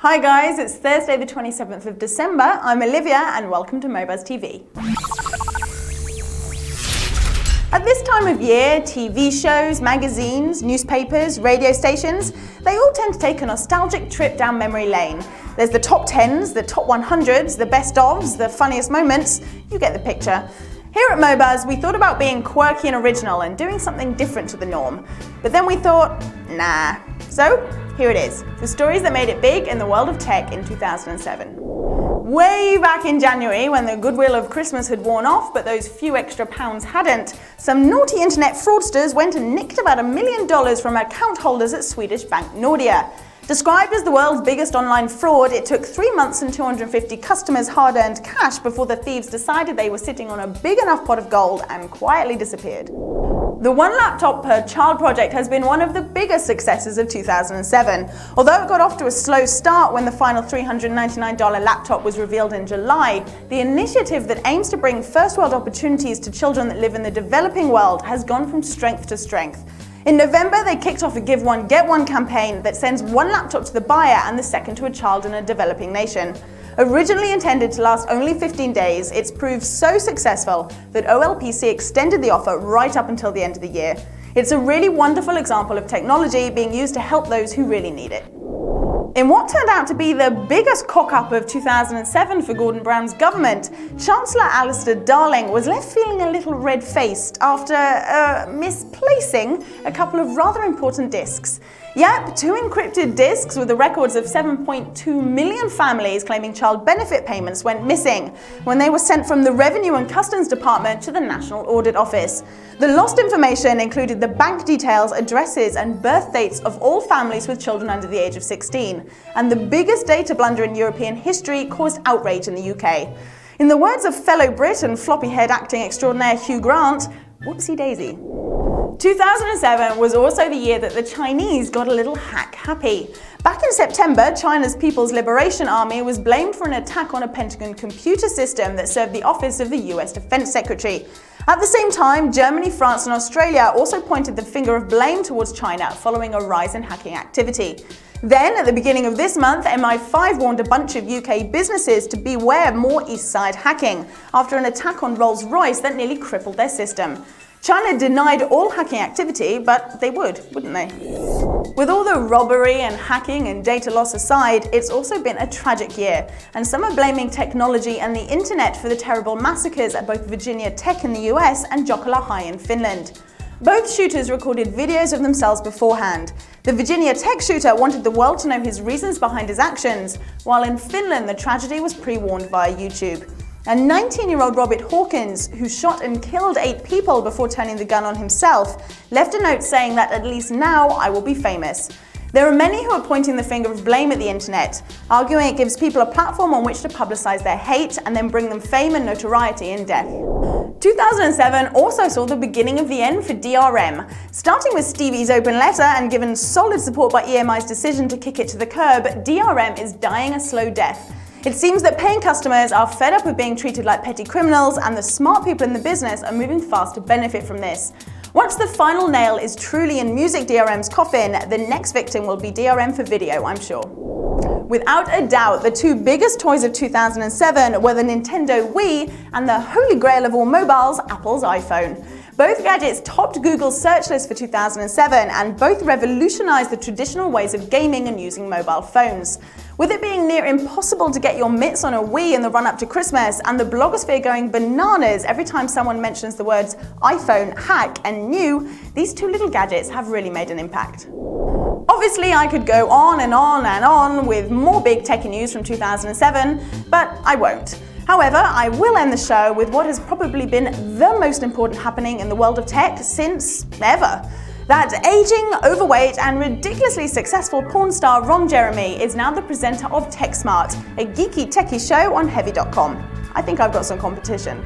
Hi guys, it's Thursday the 27th of December. I'm Olivia and welcome to Mobuzz TV. At this time of year, TV shows, magazines, newspapers, radio stations, they all tend to take a nostalgic trip down memory lane. There's the top 10s, the top 100s, the best ofs, the funniest moments. You get the picture. Here at Mobuzz, we thought about being quirky and original and doing something different to the norm. But then we thought, nah. So, here it is, the stories that made it big in the world of tech in 2007. Way back in January, when the goodwill of Christmas had worn off, but those few extra pounds hadn't, some naughty internet fraudsters went and nicked about $1 million from account holders at Swedish bank Nordea. Described as the world's biggest online fraud, it took 3 months and 250 customers' hard-earned cash before the thieves decided they were sitting on a big enough pot of gold and quietly disappeared. The one laptop per child project has been one of the biggest successes of 2007. Although it got off to a slow start when the final $399 laptop was revealed in July, the initiative that aims to bring first-world opportunities to children that live in the developing world has gone from strength to strength. In November, they kicked off a Give One, Get One campaign that sends one laptop to the buyer and the second to a child in a developing nation. Originally intended to last only 15 days, it's proved so successful that OLPC extended the offer right up until the end of the year. It's a really wonderful example of technology being used to help those who really need it. In what turned out to be the biggest cock-up of 2007 for Gordon Brown's government, Chancellor Alistair Darling was left feeling a little red-faced after misplacing a couple of rather important disks. Yep, 2 encrypted disks with the records of 7.2 million families claiming child benefit payments went missing when they were sent from the Revenue and Customs Department to the National Audit Office. The lost information included the bank details, addresses and birth dates of all families with children under the age of 16. And the biggest data blunder in European history caused outrage in the UK. In the words of fellow Brit and floppy-haired acting extraordinaire Hugh Grant, whoopsie daisy. 2007 was also the year that the Chinese got a little hack happy. Back in September, China's People's Liberation Army was blamed for an attack on a Pentagon computer system that served the office of the US Defense Secretary. At the same time, Germany, France and Australia also pointed the finger of blame towards China following a rise in hacking activity. Then, at the beginning of this month, MI5 warned a bunch of UK businesses to beware more East Side hacking after an attack on Rolls-Royce that nearly crippled their system. China denied all hacking activity, but they would, wouldn't they? With all the robbery and hacking and data loss aside, it's also been a tragic year, and some are blaming technology and the internet for the terrible massacres at both Virginia Tech in the US and Jokela High in Finland. Both shooters recorded videos of themselves beforehand. The Virginia Tech shooter wanted the world to know his reasons behind his actions, while in Finland the tragedy was pre-warned via YouTube. And 19-year-old Robert Hawkins, who shot and killed 8 people before turning the gun on himself, left a note saying that at least now I will be famous. There are many who are pointing the finger of blame at the internet, arguing it gives people a platform on which to publicize their hate and then bring them fame and notoriety in death. 2007 also saw the beginning of the end for DRM. Starting with Stevie's open letter and given solid support by EMI's decision to kick it to the curb, DRM is dying a slow death. It seems that paying customers are fed up with being treated like petty criminals, and the smart people in the business are moving fast to benefit from this. Once the final nail is truly in music DRM's coffin, the next victim will be DRM for video, I'm sure. Without a doubt, the 2 biggest toys of 2007 were the Nintendo Wii and the holy grail of all mobiles, Apple's iPhone. Both gadgets topped Google's search list for 2007 and both revolutionized the traditional ways of gaming and using mobile phones. With it being near impossible to get your mitts on a Wii in the run-up to Christmas and the blogosphere going bananas every time someone mentions the words iPhone, hack and new, these 2 little gadgets have really made an impact. Obviously, I could go on and on and on with more big techie news from 2007, but I won't. However, I will end the show with what has probably been the most important happening in the world of tech since ever. That aging, overweight and ridiculously successful porn star Ron Jeremy is now the presenter of TechSmart, a geeky techie show on Heavy.com. I think I've got some competition.